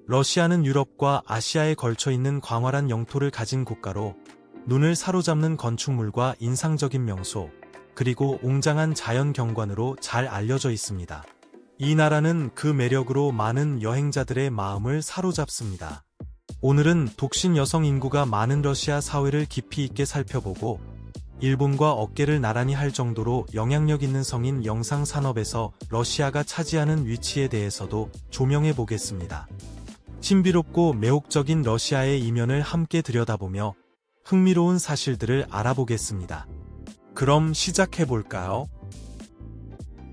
러시아는 유럽과 아시아에 걸쳐 있는 광활한 영토를 가진 국가로 눈을 사로잡는 건축물과 인상적인 명소, 그리고 웅장한 자연 경관으로 잘 알려져 있습니다. 이 나라는 그 매력으로 많은 여행자들의 마음을 사로잡습니다. 오늘은 독신 여성 인구가 많은 러시아 사회를 깊이 있게 살펴보고 일본과 어깨를 나란히 할 정도로 영향력 있는 성인 영상 산업에서 러시아가 차지하는 위치에 대해서도 조명해 보겠습니다. 신비롭고 매혹적인 러시아의 이면을 함께 들여다보며 흥미로운 사실들을 알아보겠습니다. 그럼 시작해 볼까요?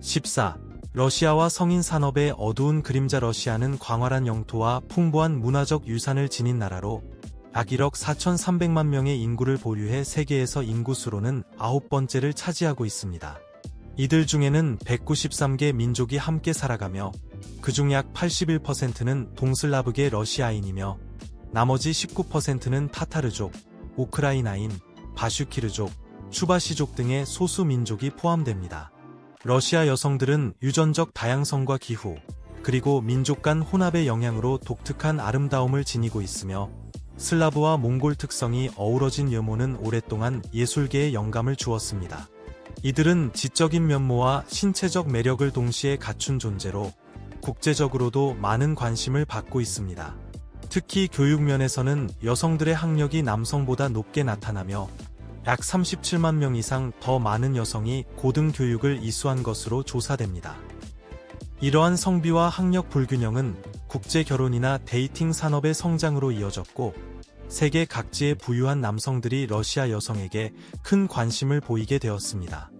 14. 러시아와 성인 산업의 어두운 그림자. 러시아는 광활한 영토와 풍부한 문화적 유산을 지닌 나라로 약 1억 4,300만 명의 인구를 보유해 세계에서 인구수로는 9번째를 차지하고 있습니다. 이들 중에는 193개 민족이 함께 살아가며 그중 약 81%는 동슬라브계 러시아인이며 나머지 19%는 타타르족, 우크라이나인, 바슈키르족, 추바시족 등의 소수 민족이 포함됩니다. 러시아 여성들은 유전적 다양성과 기후, 그리고 민족 간 혼합의 영향으로 독특한 아름다움을 지니고 있으며 슬라브와 몽골 특성이 어우러진 외모는 오랫동안 예술계에 영감을 주었습니다. 이들은 지적인 면모와 신체적 매력을 동시에 갖춘 존재로 국제적으로도 많은 관심을 받고 있습니다. 특히 교육 면에서는 여성들의 학력이 남성보다 높게 나타나며 약 37만 명 이상 더 많은 여성이 고등교육을 이수한 것으로 조사됩니다. 이러한 성비와 학력 불균형은 국제 결혼이나 데이팅 산업의 성장으로 이어졌고 세계 각지의 부유한 남성들이 러시아 여성에게 큰 관심을 보이게 되었습니다.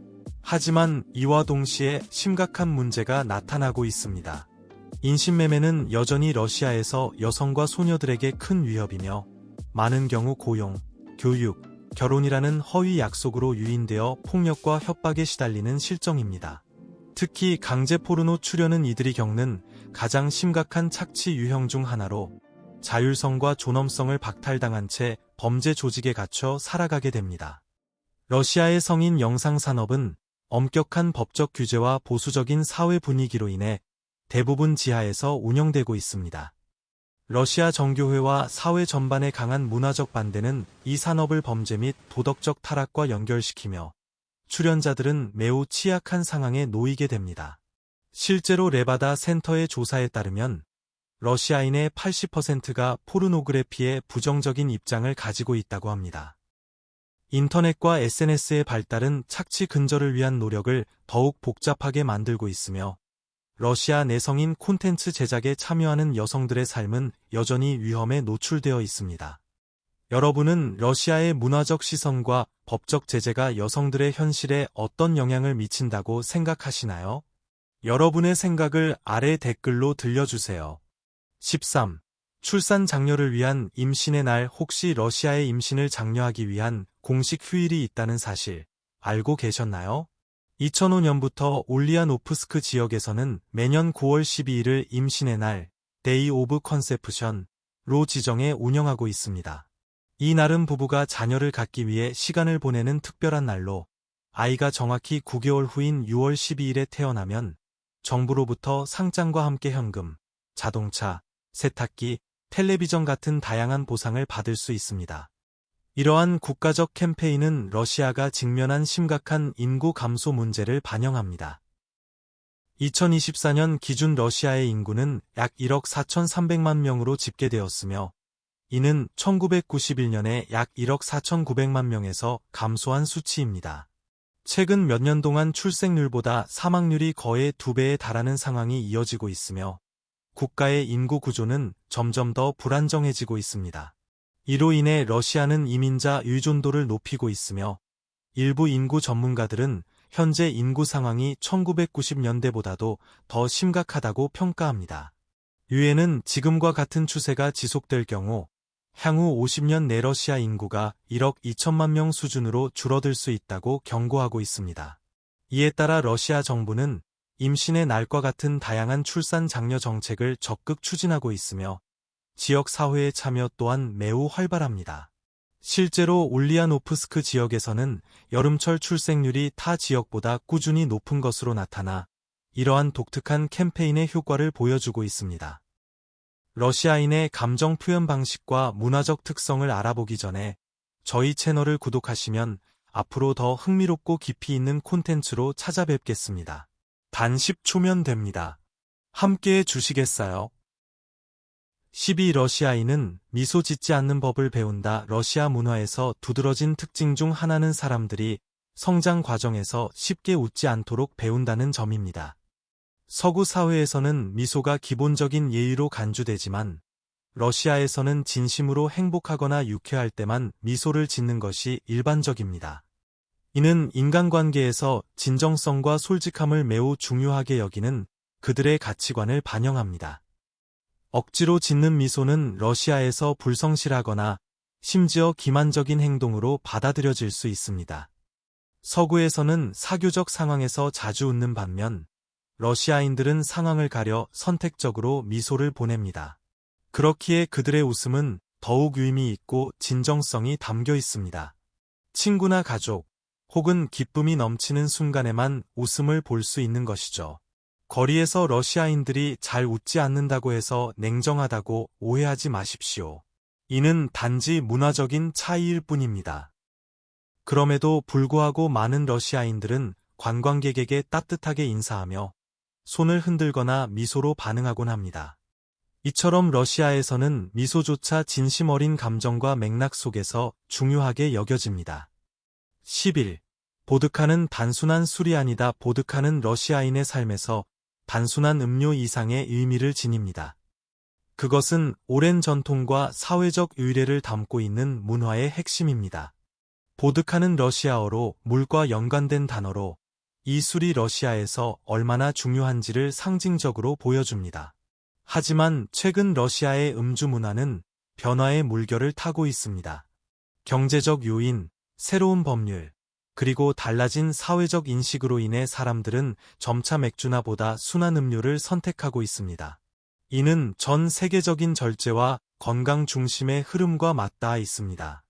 하지만 이와 동시에 심각한 문제가 나타나고 있습니다. 인신매매는 여전히 러시아에서 여성과 소녀들에게 큰 위협이며 많은 경우 고용, 교육, 결혼이라는 허위 약속으로 유인되어 폭력과 협박에 시달리는 실정입니다. 특히 강제 포르노 출연은 이들이 겪는 가장 심각한 착취 유형 중 하나로 자율성과 존엄성을 박탈당한 채 범죄 조직에 갇혀 살아가게 됩니다. 러시아의 성인 영상 산업은 엄격한 법적 규제와 보수적인 사회 분위기로 인해 대부분 지하에서 운영되고 있습니다. 러시아 정교회와 사회 전반의 강한 문화적 반대는 이 산업을 범죄 및 도덕적 타락과 연결시키며 출연자들은 매우 취약한 상황에 놓이게 됩니다. 실제로 레바다 센터의 조사에 따르면 러시아인의 80%가 포르노그래피에 부정적인 입장을 가지고 있다고 합니다. 인터넷과 SNS의 발달은 착취 근절을 위한 노력을 더욱 복잡하게 만들고 있으며 러시아 내성인 콘텐츠 제작에 참여하는 여성들의 삶은 여전히 위험에 노출되어 있습니다. 여러분은 러시아의 문화적 시선과 법적 제재가 여성들의 현실에 어떤 영향을 미친다고 생각하시나요? 여러분의 생각을 아래 댓글로 들려주세요. 13. 출산 장려를 위한 임신의 날. 혹시 러시아의 임신을 장려하기 위한 공식 휴일이 있다는 사실 알고 계셨나요? 2005년부터 올리아노프스크 지역에서는 매년 9월 12일을 임신의 날, Day of Conception로 지정해 운영하고 있습니다. 이 날은 부부가 자녀를 갖기 위해 시간을 보내는 특별한 날로 아이가 정확히 9개월 후인 6월 12일에 태어나면 정부로부터 상장과 함께 현금, 자동차, 세탁기, 텔레비전 같은 다양한 보상을 받을 수 있습니다. 이러한 국가적 캠페인은 러시아가 직면한 심각한 인구 감소 문제를 반영합니다. 2024년 기준 러시아의 인구는 약 1억 4,300만 명으로 집계되었으며 이는 1991년에 약 1억 4,900만 명에서 감소한 수치입니다. 최근 몇 년 동안 출생률보다 사망률이 거의 2배에 달하는 상황이 이어지고 있으며 국가의 인구 구조는 점점 더 불안정해지고 있습니다. 이로 인해 러시아는 이민자 유존도를 높이고 있으며 일부 인구 전문가들은 현재 인구 상황이 1990년대보다도 더 심각하다고 평가합니다. 유엔은 지금과 같은 추세가 지속될 경우 향후 50년 내 러시아 인구가 1억 2천만 명 수준으로 줄어들 수 있다고 경고하고 있습니다. 이에 따라 러시아 정부는 임신의 날과 같은 다양한 출산 장려 정책을 적극 추진하고 있으며 지역 사회의 참여 또한 매우 활발합니다. 실제로 올리아노프스크 지역에서는 여름철 출생률이 타 지역보다 꾸준히 높은 것으로 나타나 이러한 독특한 캠페인의 효과를 보여주고 있습니다. 러시아인의 감정 표현 방식과 문화적 특성을 알아보기 전에 저희 채널을 구독하시면 앞으로 더 흥미롭고 깊이 있는 콘텐츠로 찾아뵙겠습니다. 단 10초면 됩니다. 함께해 주시겠어요? 12. 러시아인은 미소 짓지 않는 법을 배운다. 러시아 문화에서 두드러진 특징 중 하나는 사람들이 성장 과정에서 쉽게 웃지 않도록 배운다는 점입니다. 서구 사회에서는 미소가 기본적인 예의로 간주되지만 러시아에서는 진심으로 행복하거나 유쾌할 때만 미소를 짓는 것이 일반적입니다. 이는 인간관계에서 진정성과 솔직함을 매우 중요하게 여기는 그들의 가치관을 반영합니다. 억지로 짓는 미소는 러시아에서 불성실하거나 심지어 기만적인 행동으로 받아들여질 수 있습니다. 서구에서는 사교적 상황에서 자주 웃는 반면 러시아인들은 상황을 가려 선택적으로 미소를 보냅니다. 그렇기에 그들의 웃음은 더욱 의미 있고 진정성이 담겨 있습니다. 친구나 가족, 혹은 기쁨이 넘치는 순간에만 웃음을 볼 수 있는 것이죠. 거리에서 러시아인들이 잘 웃지 않는다고 해서 냉정하다고 오해하지 마십시오. 이는 단지 문화적인 차이일 뿐입니다. 그럼에도 불구하고 많은 러시아인들은 관광객에게 따뜻하게 인사하며 손을 흔들거나 미소로 반응하곤 합니다. 이처럼 러시아에서는 미소조차 진심 어린 감정과 맥락 속에서 중요하게 여겨집니다. 11. 보드카는 단순한 술이 아니다. 보드카는 러시아인의 삶에서 단순한 음료 이상의 의미를 지닙니다. 그것은 오랜 전통과 사회적 의례를 담고 있는 문화의 핵심입니다. 보드카는 러시아어로 물과 연관된 단어로 이 술이 러시아에서 얼마나 중요한지를 상징적으로 보여줍니다. 하지만 최근 러시아의 음주 문화는 변화의 물결을 타고 있습니다. 경제적 요인, 새로운 법률, 그리고 달라진 사회적 인식으로 인해 사람들은 점차 맥주나 보다 순한 음료를 선택하고 있습니다. 이는 전 세계적인 절제와 건강 중심의 흐름과 맞닿아 있습니다.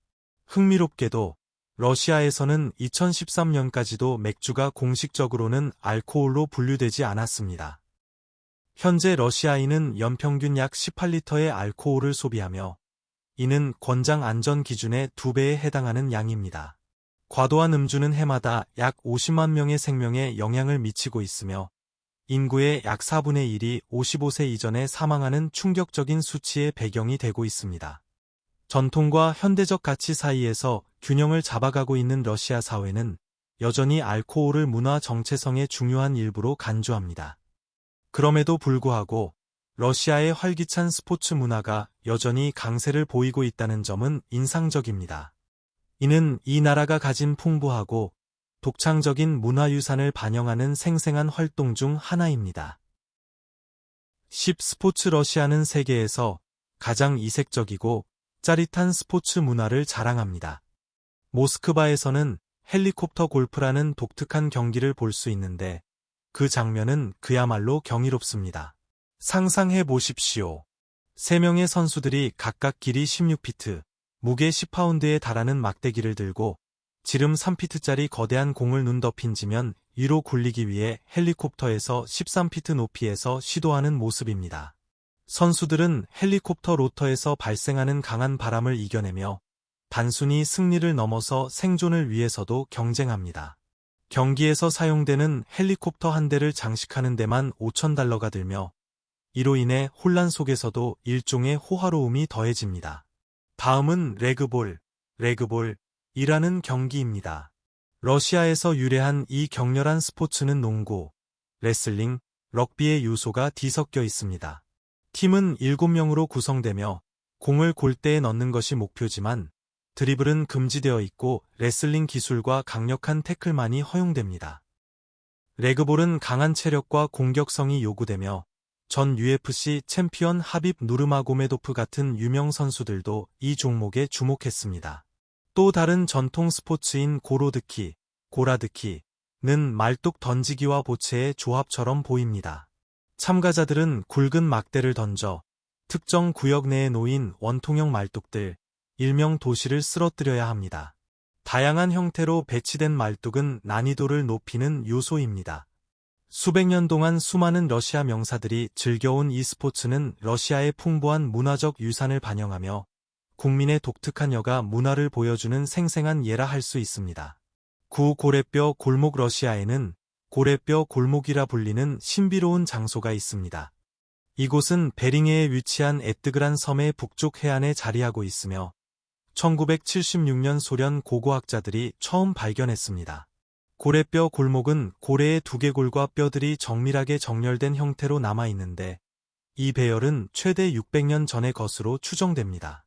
흥미롭게도 러시아에서는 2013년까지도 맥주가 공식적으로는 알코올로 분류되지 않았습니다. 현재 러시아인은 연평균 약 18리터의 알코올을 소비하며 이는 권장 안전 기준의 2배에 해당하는 양입니다. 과도한 음주는 해마다 약 50만 명의 생명에 영향을 미치고 있으며 인구의 약 4분의 1이 55세 이전에 사망하는 충격적인 수치의 배경이 되고 있습니다. 전통과 현대적 가치 사이에서 균형을 잡아가고 있는 러시아 사회는 여전히 알코올을 문화 정체성의 중요한 일부로 간주합니다. 그럼에도 불구하고 러시아의 활기찬 스포츠 문화가 여전히 강세를 보이고 있다는 점은 인상적입니다. 이는 이 나라가 가진 풍부하고 독창적인 문화유산을 반영하는 생생한 활동 중 하나입니다. 10. 스포츠 러시아는 세계에서 가장 이색적이고 짜릿한 스포츠 문화를 자랑합니다. 모스크바에서는 헬리콥터 골프라는 독특한 경기를 볼 수 있는데 그 장면은 그야말로 경이롭습니다. 상상해 보십시오. 3명의 선수들이 각각 길이 16피트, 무게 10파운드에 달하는 막대기를 들고 지름 3피트짜리 거대한 공을 눈 덮인 지면 위로 굴리기 위해 헬리콥터에서 13피트 높이에서 시도하는 모습입니다. 선수들은 헬리콥터 로터에서 발생하는 강한 바람을 이겨내며 단순히 승리를 넘어서 생존을 위해서도 경쟁합니다. 경기에서 사용되는 헬리콥터 한 대를 장식하는 데만 $5,000가 들며 이로 인해 혼란 속에서도 일종의 호화로움이 더해집니다. 다음은 레그볼이라는 경기입니다. 러시아에서 유래한 이 격렬한 스포츠는 농구, 레슬링, 럭비의 요소가 뒤섞여 있습니다. 팀은 7명으로 구성되며 공을 골대에 넣는 것이 목표지만 드리블은 금지되어 있고 레슬링 기술과 강력한 태클만이 허용됩니다. 레그볼은 강한 체력과 공격성이 요구되며 전 UFC 챔피언 하빕 누르마고메도프 같은 유명 선수들도 이 종목에 주목했습니다. 또 다른 전통 스포츠인 고라드키는 말뚝 던지기와 보체의 조합처럼 보입니다. 참가자들은 굵은 막대를 던져 특정 구역 내에 놓인 원통형 말뚝들, 일명 도시를 쓰러뜨려야 합니다. 다양한 형태로 배치된 말뚝은 난이도를 높이는 요소입니다. 수백 년 동안 수많은 러시아 명사들이 즐겨온 이 스포츠는 러시아의 풍부한 문화적 유산을 반영하며 국민의 독특한 여가 문화를 보여주는 생생한 예라 할 수 있습니다. 고래뼈 골목 러시아에는 고래뼈 골목이라 불리는 신비로운 장소가 있습니다. 이곳은 베링해에 위치한 에뜨그란 섬의 북쪽 해안에 자리하고 있으며 1976년 소련 고고학자들이 처음 발견했습니다. 고래뼈 골목은 고래의 두개골과 뼈들이 정밀하게 정렬된 형태로 남아있는데 이 배열은 최대 600년 전의 것으로 추정됩니다.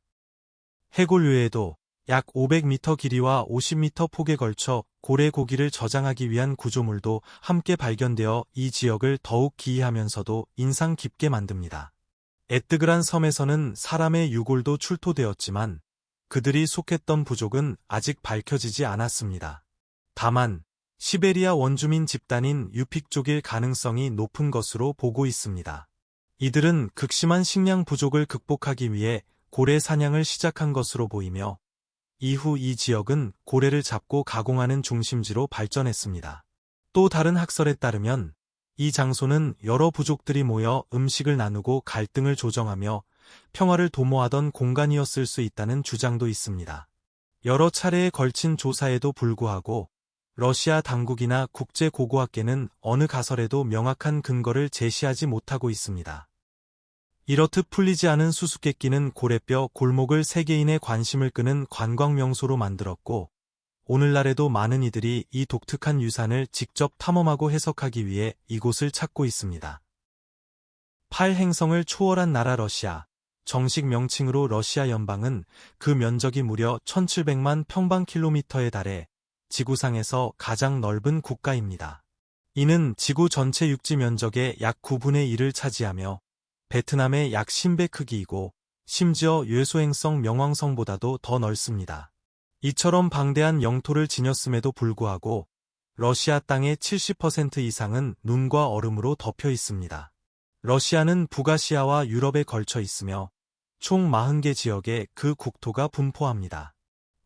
해골 외에도 약 500m 길이와 50m 폭에 걸쳐 고래 고기를 저장하기 위한 구조물도 함께 발견되어 이 지역을 더욱 기이하면서도 인상 깊게 만듭니다. 에뜨그란 섬에서는 사람의 유골도 출토되었지만 그들이 속했던 부족은 아직 밝혀지지 않았습니다. 다만 시베리아 원주민 집단인 유픽족일 가능성이 높은 것으로 보고 있습니다. 이들은 극심한 식량 부족을 극복하기 위해 고래 사냥을 시작한 것으로 보이며 이후 이 지역은 고래를 잡고 가공하는 중심지로 발전했습니다. 또 다른 학설에 따르면 이 장소는 여러 부족들이 모여 음식을 나누고 갈등을 조정하며 평화를 도모하던 공간이었을 수 있다는 주장도 있습니다. 여러 차례에 걸친 조사에도 불구하고 러시아 당국이나 국제고고학계는 어느 가설에도 명확한 근거를 제시하지 못하고 있습니다. 이렇듯 풀리지 않은 수수께끼는 고래뼈 골목을 세계인의 관심을 끄는 관광 명소로 만들었고 오늘날에도 많은 이들이 이 독특한 유산을 직접 탐험하고 해석하기 위해 이곳을 찾고 있습니다. 8행성을 초월한 나라 러시아, 정식 명칭으로 러시아 연방은 그 면적이 무려 1700만 평방킬로미터에 달해 지구상에서 가장 넓은 국가입니다. 이는 지구 전체 육지 면적의 약 9분의 1을 차지하며 베트남의 약 10배 크기이고 심지어 예수행성 명왕성보다도 더 넓습니다. 이처럼 방대한 영토를 지녔음에도 불구하고 러시아 땅의 70% 이상은 눈과 얼음으로 덮여 있습니다. 러시아는 북아시아와 유럽에 걸쳐 있으며 총 40개 지역에 그 국토가 분포합니다.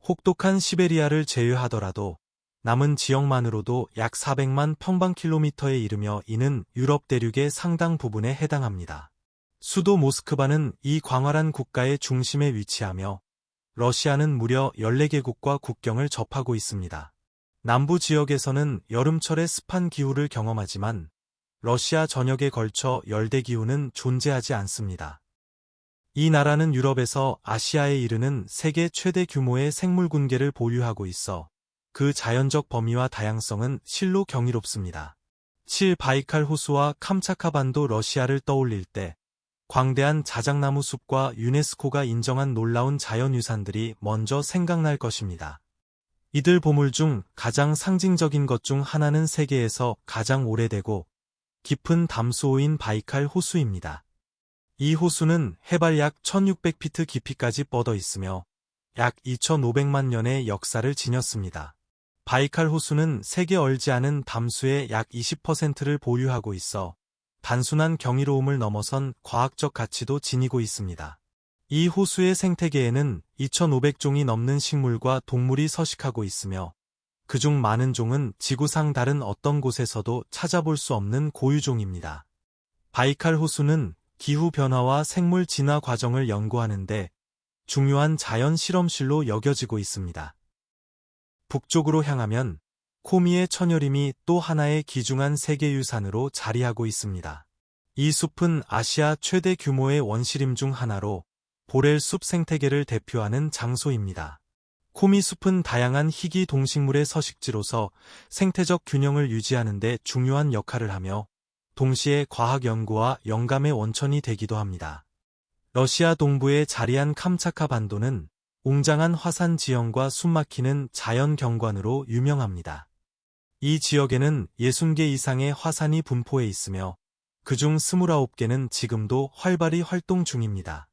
혹독한 시베리아를 제외하더라도 남은 지역만으로도 약 400만 평방킬로미터에 이르며 이는 유럽 대륙의 상당 부분에 해당합니다. 수도 모스크바는 이 광활한 국가의 중심에 위치하며 러시아는 무려 14개국과 국경을 접하고 있습니다. 남부 지역에서는 여름철에 습한 기후를 경험하지만 러시아 전역에 걸쳐 열대 기후는 존재하지 않습니다. 이 나라는 유럽에서 아시아에 이르는 세계 최대 규모의 생물 군계를 보유하고 있어 그 자연적 범위와 다양성은 실로 경이롭습니다. 7. 바이칼 호수와 캄차카 반도 러시아를 떠올릴 때 광대한 자작나무 숲과 유네스코가 인정한 놀라운 자연유산들이 먼저 생각날 것입니다. 이들 보물 중 가장 상징적인 것 중 하나는 세계에서 가장 오래되고 깊은 담수호인 바이칼 호수입니다. 이 호수는 해발 약 1600피트 깊이까지 뻗어 있으며 약 2500만 년의 역사를 지녔습니다. 바이칼 호수는 세계 얼지 않은 담수의 약 20%를 보유하고 있어 단순한 경이로움을 넘어선 과학적 가치도 지니고 있습니다. 이 호수의 생태계에는 2500종이 넘는 식물과 동물이 서식하고 있으며 그중 많은 종은 지구상 다른 어떤 곳에서도 찾아볼 수 없는 고유종입니다. 바이칼 호수는 기후변화와 생물 진화 과정을 연구하는데 중요한 자연 실험실로 여겨지고 있습니다. 북쪽으로 향하면 코미의 천여림이 또 하나의 귀중한 세계유산으로 자리하고 있습니다. 이 숲은 아시아 최대 규모의 원시림 중 하나로 보렐 숲 생태계를 대표하는 장소입니다. 코미 숲은 다양한 희귀 동식물의 서식지로서 생태적 균형을 유지하는 데 중요한 역할을 하며 동시에 과학 연구와 영감의 원천이 되기도 합니다. 러시아 동부에 자리한 캄차카 반도는 웅장한 화산 지형과 숨막히는 자연 경관으로 유명합니다. 이 지역에는 60개 이상의 화산이 분포해 있으며 그중 29개는 지금도 활발히 활동 중입니다.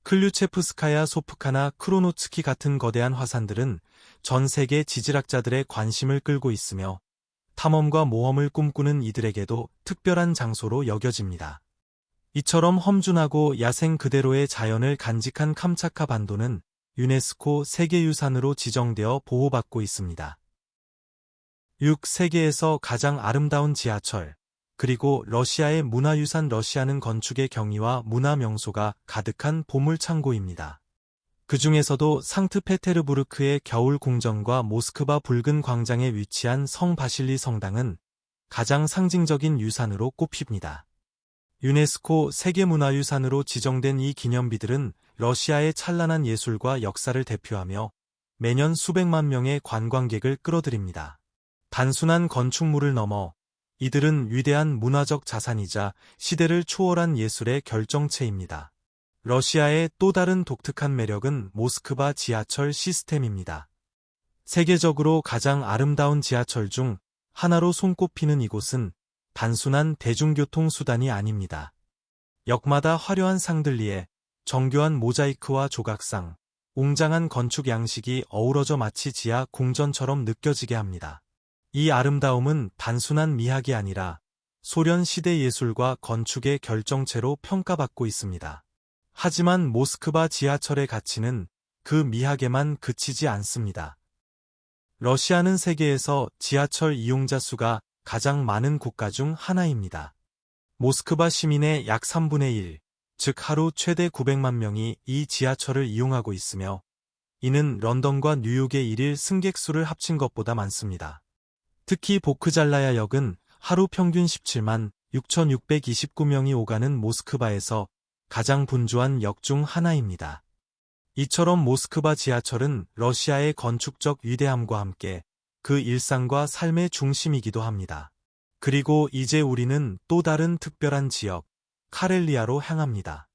클류체프스카야 소프카나 크로노츠키 같은 거대한 화산들은 전 세계 지질학자들의 관심을 끌고 있으며 탐험과 모험을 꿈꾸는 이들에게도 특별한 장소로 여겨집니다. 이처럼 험준하고 야생 그대로의 자연을 간직한 캄차카 반도는 유네스코 세계유산으로 지정되어 보호받고 있습니다. 6. 세계에서 가장 아름다운 지하철, 그리고 러시아의 문화유산 러시아는 건축의 경이와 문화 명소가 가득한 보물창고입니다. 그 중에서도 상트페테르부르크의 겨울 궁전과 모스크바 붉은 광장에 위치한 성 바실리 성당은 가장 상징적인 유산으로 꼽힙니다. 유네스코 세계문화유산으로 지정된 이 기념비들은 러시아의 찬란한 예술과 역사를 대표하며 매년 수백만 명의 관광객을 끌어들입니다. 단순한 건축물을 넘어 이들은 위대한 문화적 자산이자 시대를 초월한 예술의 결정체입니다. 러시아의 또 다른 독특한 매력은 모스크바 지하철 시스템입니다. 세계적으로 가장 아름다운 지하철 중 하나로 손꼽히는 이곳은 단순한 대중교통 수단이 아닙니다. 역마다 화려한 상들리에 정교한 모자이크와 조각상, 웅장한 건축 양식이 어우러져 마치 지하 궁전처럼 느껴지게 합니다. 이 아름다움은 단순한 미학이 아니라 소련 시대 예술과 건축의 결정체로 평가받고 있습니다. 하지만 모스크바 지하철의 가치는 그 미학에만 그치지 않습니다. 러시아는 세계에서 지하철 이용자 수가 가장 많은 국가 중 하나입니다. 모스크바 시민의 약 3분의 1, 즉 하루 최대 900만 명이 이 지하철을 이용하고 있으며 이는 런던과 뉴욕의 일일 승객 수를 합친 것보다 많습니다. 특히 보크잘라야 역은 하루 평균 17만 6,629명이 오가는 모스크바에서 가장 분주한 역 중 하나입니다. 이처럼 모스크바 지하철은 러시아의 건축적 위대함과 함께 그 일상과 삶의 중심이기도 합니다. 그리고 이제 우리는 또 다른 특별한 지역, 카렐리아로 향합니다.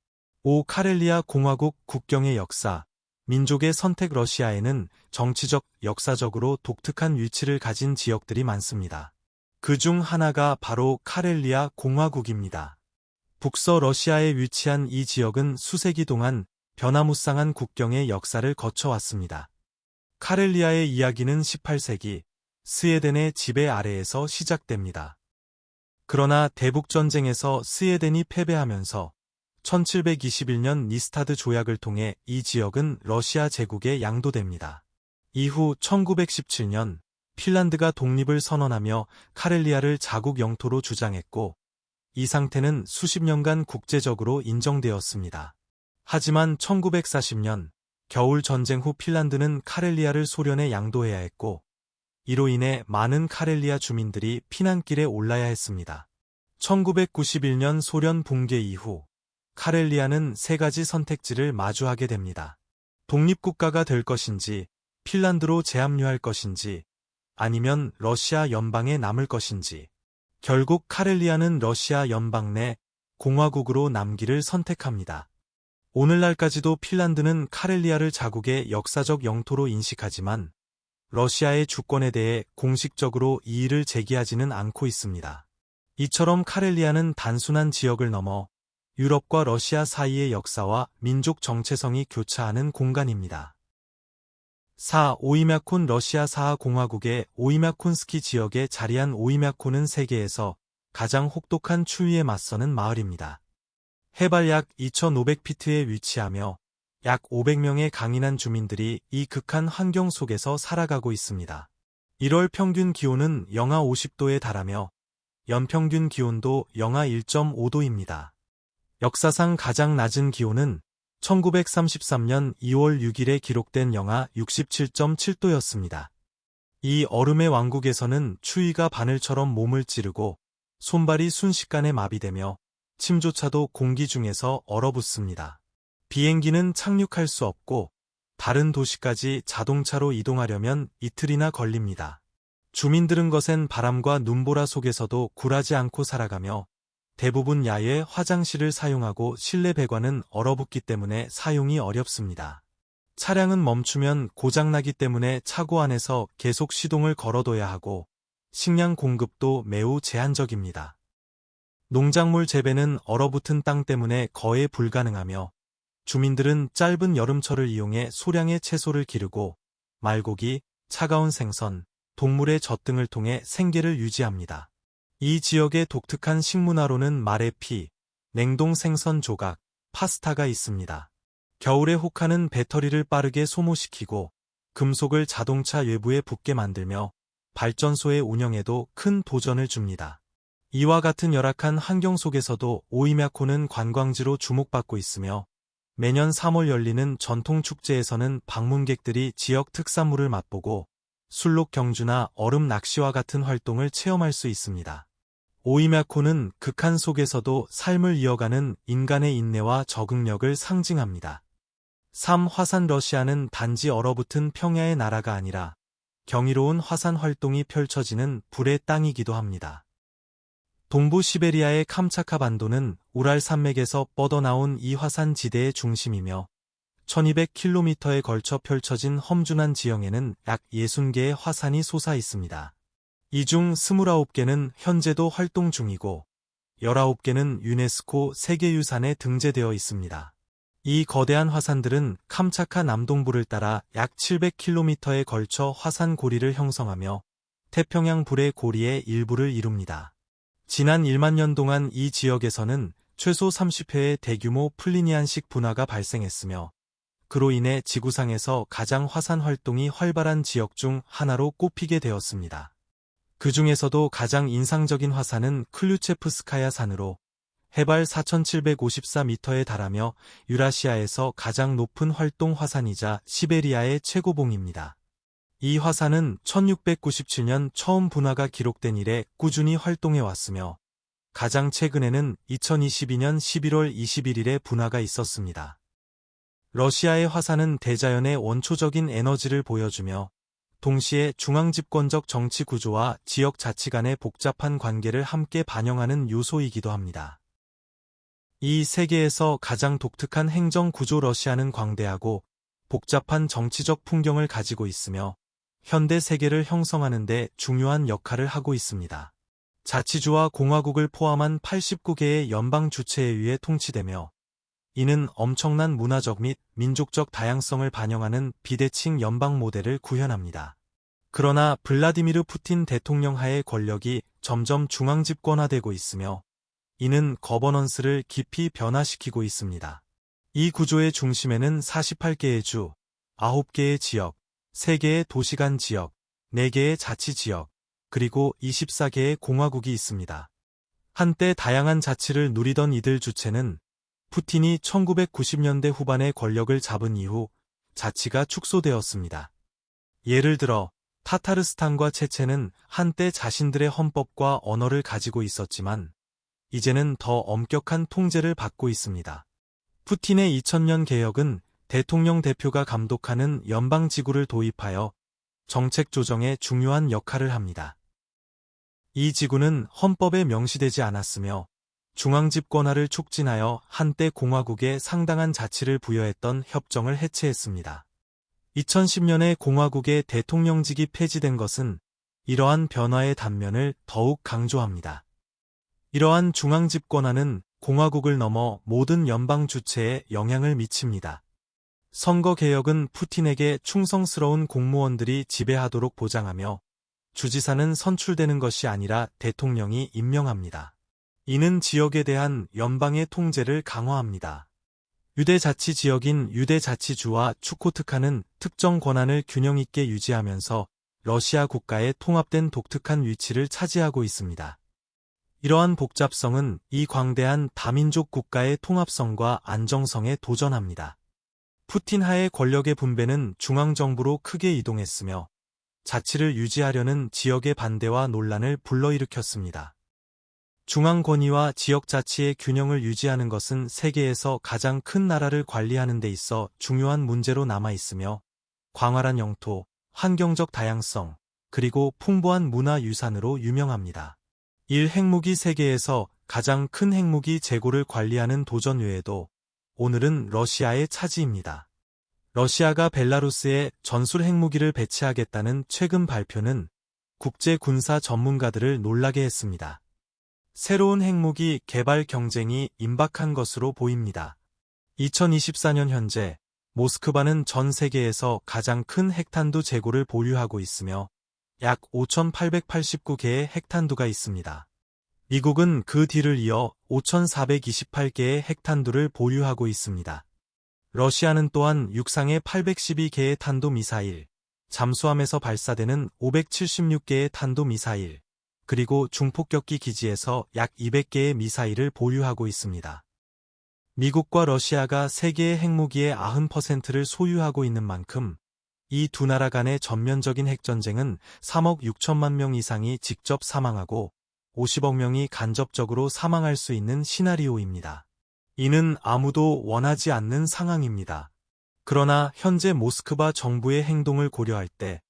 카렐리아 공화국 국경의 역사, 민족의 선택 러시아에는 정치적, 역사적으로 독특한 위치를 가진 지역들이 많습니다. 그 중 하나가 바로 카렐리아 공화국입니다. 북서 러시아에 위치한 이 지역은 수세기 동안 변화무쌍한 국경의 역사를 거쳐왔습니다. 카렐리아의 이야기는 18세기 스웨덴의 지배 아래에서 시작됩니다. 그러나 대북전쟁에서 스웨덴이 패배하면서 1721년 니스타드 조약을 통해 이 지역은 러시아 제국에 양도됩니다. 이후 1917년 핀란드가 독립을 선언하며 카렐리아를 자국 영토로 주장했고 이 상태는 수십 년간 국제적으로 인정되었습니다. 하지만 1940년 겨울 전쟁 후 핀란드는 카렐리아를 소련에 양도해야 했고 이로 인해 많은 카렐리아 주민들이 피난길에 올라야 했습니다. 1991년 소련 붕괴 이후 카렐리아는 세 가지 선택지를 마주하게 됩니다. 독립국가가 될 것인지, 핀란드로 재합류할 것인지, 아니면 러시아 연방에 남을 것인지. 결국 카렐리아는 러시아 연방 내 공화국으로 남기를 선택합니다. 오늘날까지도 핀란드는 카렐리아를 자국의 역사적 영토로 인식하지만 러시아의 주권에 대해 공식적으로 이의를 제기하지는 않고 있습니다. 이처럼 카렐리아는 단순한 지역을 넘어 유럽과 러시아 사이의 역사와 민족 정체성이 교차하는 공간입니다. 오이мя콘 러시아 사하 공화국의 오이мя콘스키 지역에 자리한 오이мя콘은 세계에서 가장 혹독한 추위에 맞서는 마을입니다. 해발 약 2,500피트에 위치하며 약 500명의 강인한 주민들이 이 극한 환경 속에서 살아가고 있습니다. 1월 평균 기온은 영하 50도에 달하며 연평균 기온도 영하 1.5도입니다. 역사상 가장 낮은 기온은 1933년 2월 6일에 기록된 영하 67.7도였습니다. 이 얼음의 왕국에서는 추위가 바늘처럼 몸을 찌르고 손발이 순식간에 마비되며 침조차도 공기 중에서 얼어붙습니다. 비행기는 착륙할 수 없고 다른 도시까지 자동차로 이동하려면 이틀이나 걸립니다. 주민들은 거센 바람과 눈보라 속에서도 굴하지 않고 살아가며 대부분 야외 화장실을 사용하고 실내 배관은 얼어붙기 때문에 사용이 어렵습니다. 차량은 멈추면 고장나기 때문에 차고 안에서 계속 시동을 걸어둬야 하고 식량 공급도 매우 제한적입니다. 농작물 재배는 얼어붙은 땅 때문에 거의 불가능하며 주민들은 짧은 여름철을 이용해 소량의 채소를 기르고 말고기, 차가운 생선, 동물의 젖 등을 통해 생계를 유지합니다. 이 지역의 독특한 식문화로는 말의 피, 냉동 생선 조각, 파스타가 있습니다. 겨울에 혹하는 배터리를 빠르게 소모시키고 금속을 자동차 외부에 붙게 만들며 발전소의 운영에도 큰 도전을 줍니다. 이와 같은 열악한 환경 속에서도 오이메코는 관광지로 주목받고 있으며 매년 3월 열리는 전통 축제에서는 방문객들이 지역 특산물을 맛보고 술록 경주나 얼음 낚시와 같은 활동을 체험할 수 있습니다. 오이메코는 극한 속에서도 삶을 이어가는 인간의 인내와 적응력을 상징합니다. 3. 화산 러시아는 단지 얼어붙은 평야의 나라가 아니라 경이로운 화산 활동이 펼쳐지는 불의 땅이기도 합니다. 동부 시베리아의 캄차카 반도는 우랄 산맥에서 뻗어나온 이 화산 지대의 중심이며 1200km에 걸쳐 펼쳐진 험준한 지형에는 약 60개의 화산이 솟아 있습니다. 이 중 29개는 현재도 활동 중이고 19개는 유네스코 세계유산에 등재되어 있습니다. 이 거대한 화산들은 캄차카 남동부를 따라 약 700km에 걸쳐 화산 고리를 형성하며 태평양 불의 고리의 일부를 이룹니다. 지난 1만 년 동안 이 지역에서는 최소 30회의 대규모 플리니안식 분화가 발생했으며 그로 인해 지구상에서 가장 화산 활동이 활발한 지역 중 하나로 꼽히게 되었습니다. 그 중에서도 가장 인상적인 화산은 클류체프스카야 산으로 해발 4,754m에 달하며 유라시아에서 가장 높은 활동 화산이자 시베리아의 최고봉입니다. 이 화산은 1697년 처음 분화가 기록된 이래 꾸준히 활동해 왔으며 가장 최근에는 2022년 11월 21일에 분화가 있었습니다. 러시아의 화산은 대자연의 원초적인 에너지를 보여주며 동시에 중앙집권적 정치 구조와 지역 자치 간의 복잡한 관계를 함께 반영하는 요소이기도 합니다. 이 세계에서 가장 독특한 행정 구조 러시아는 광대하고 복잡한 정치적 풍경을 가지고 있으며 현대 세계를 형성하는 데 중요한 역할을 하고 있습니다. 자치주와 공화국을 포함한 89개의 연방 주체에 의해 통치되며 이는 엄청난 문화적 및 민족적 다양성을 반영하는 비대칭 연방 모델을 구현합니다. 그러나 블라디미르 푸틴 대통령 하의 권력이 점점 중앙집권화되고 있으며 이는 거버넌스를 깊이 변화시키고 있습니다. 이 구조의 중심에는 48개의 주, 9개의 지역, 3개의 도시간 지역, 4개의 자치지역, 그리고 24개의 공화국이 있습니다. 한때 다양한 자치를 누리던 이들 주체는 푸틴이 1990년대 후반에 권력을 잡은 이후 자치가 축소되었습니다. 예를 들어 타타르스탄과 체체는 한때 자신들의 헌법과 언어를 가지고 있었지만 이제는 더 엄격한 통제를 받고 있습니다. 푸틴의 2000년 개혁은 대통령 대표가 감독하는 연방지구를 도입하여 정책 조정에 중요한 역할을 합니다. 이 지구는 헌법에 명시되지 않았으며 중앙집권화를 촉진하여 한때 공화국에 상당한 자치를 부여했던 협정을 해체했습니다. 2010년에 공화국의 대통령직이 폐지된 것은 이러한 변화의 단면을 더욱 강조합니다. 이러한 중앙집권화는 공화국을 넘어 모든 연방 주체에 영향을 미칩니다. 선거 개혁은 푸틴에게 충성스러운 공무원들이 지배하도록 보장하며 주지사는 선출되는 것이 아니라 대통령이 임명합니다. 이는 지역에 대한 연방의 통제를 강화합니다. 유대자치 지역인 유대자치주와 추코트카는 특정 권한을 균형 있게 유지하면서 러시아 국가의 통합된 독특한 위치를 차지하고 있습니다. 이러한 복잡성은 이 광대한 다민족 국가의 통합성과 안정성에 도전합니다. 푸틴 하의 권력의 분배는 중앙정부로 크게 이동했으며 자치를 유지하려는 지역의 반대와 논란을 불러일으켰습니다. 중앙 권위와 지역 자치의 균형을 유지하는 것은 세계에서 가장 큰 나라를 관리하는 데 있어 중요한 문제로 남아 있으며 광활한 영토, 환경적 다양성, 그리고 풍부한 문화 유산으로 유명합니다. 1. 핵무기 세계에서 가장 큰 핵무기 재고를 관리하는 도전 외에도 오늘은 러시아의 차지입니다. 러시아가 벨라루스에 전술 핵무기를 배치하겠다는 최근 발표는 국제 군사 전문가들을 놀라게 했습니다. 새로운 핵무기 개발 경쟁이 임박한 것으로 보입니다. 2024년 현재 모스크바는 전 세계에서 가장 큰 핵탄두 재고를 보유하고 있으며 약 5,889개의 핵탄두가 있습니다. 미국은 그 뒤를 이어 5,428개의 핵탄두를 보유하고 있습니다. 러시아는 또한 육상에 812개의 탄도미사일, 잠수함에서 발사되는 576개의 탄도미사일, 그리고 중폭격기 기지에서 약 200개의 미사일을 보유하고 있습니다. 미국과 러시아가 세계의 핵무기의 90%를 소유하고 있는 만큼 이 두 나라 간의 전면적인 핵전쟁은 3억 6천만 명 이상이 직접 사망하고 50억 명이 간접적으로 사망할 수 있는 시나리오입니다. 이는 아무도 원하지 않는 상황입니다. 그러나 현재 모스크바 정부의 행동을 고려할 때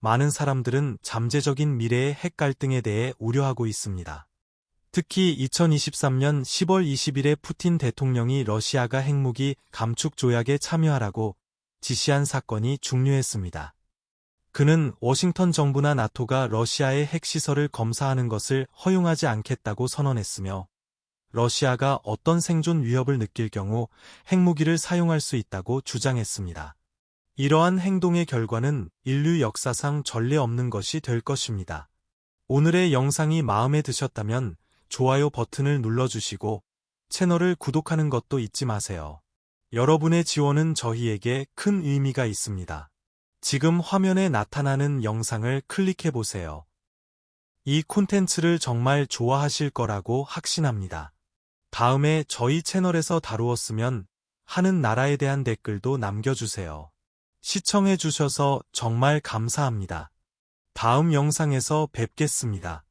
많은 사람들은 잠재적인 미래의 핵 갈등에 대해 우려하고 있습니다. 특히 2023년 10월 20일에 푸틴 대통령이 러시아가 핵무기 감축 조약에 참여하라고 지시한 사건이 중요했습니다. 그는 워싱턴 정부나 나토가 러시아의 핵시설을 검사하는 것을 허용하지 않겠다고 선언했으며 러시아가 어떤 생존 위협을 느낄 경우 핵무기를 사용할 수 있다고 주장했습니다. 이러한 행동의 결과는 인류 역사상 전례 없는 것이 될 것입니다. 오늘의 영상이 마음에 드셨다면 좋아요 버튼을 눌러주시고 채널을 구독하는 것도 잊지 마세요. 여러분의 지원은 저희에게 큰 의미가 있습니다. 지금 화면에 나타나는 영상을 클릭해보세요. 이 콘텐츠를 정말 좋아하실 거라고 확신합니다. 다음에 저희 채널에서 다루었으면 하는 나라에 대한 댓글도 남겨주세요. 시청해주셔서 정말 감사합니다. 다음 영상에서 뵙겠습니다.